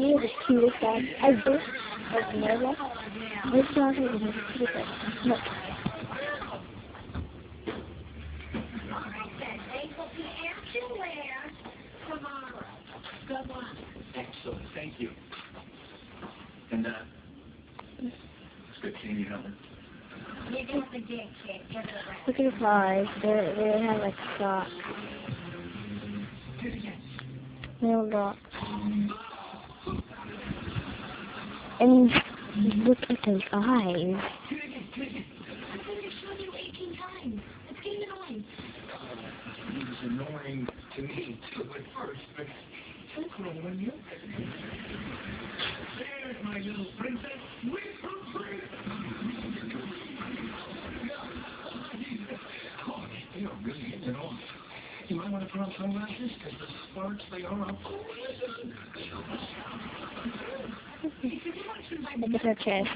He is the cutest dog ever. I've never. This dog is the cutest dog. Look. Excellent, thank you. And it's good seeing you, Helen. Look at the paws. They have like socks. No rocks. And look at those eyes. It was annoying to me too at first, but when you there's my little princess with her prince. Oh, they are really hitting it off. You might want to put on sunglasses because the sparks they are up. Look at her chest.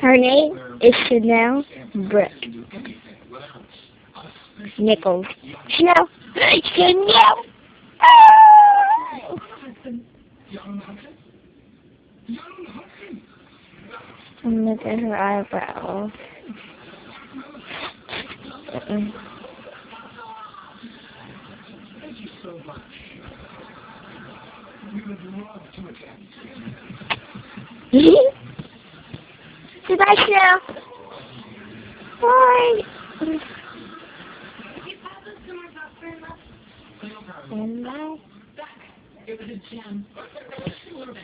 Her name is Chanel Brick. Nichols. Chanel! Chanel! Oh! And look at her eyebrows. Thank you so much. We would love to attend. Goodbye, Chanel. Bye. And bye. It was a gem. Just a little bit.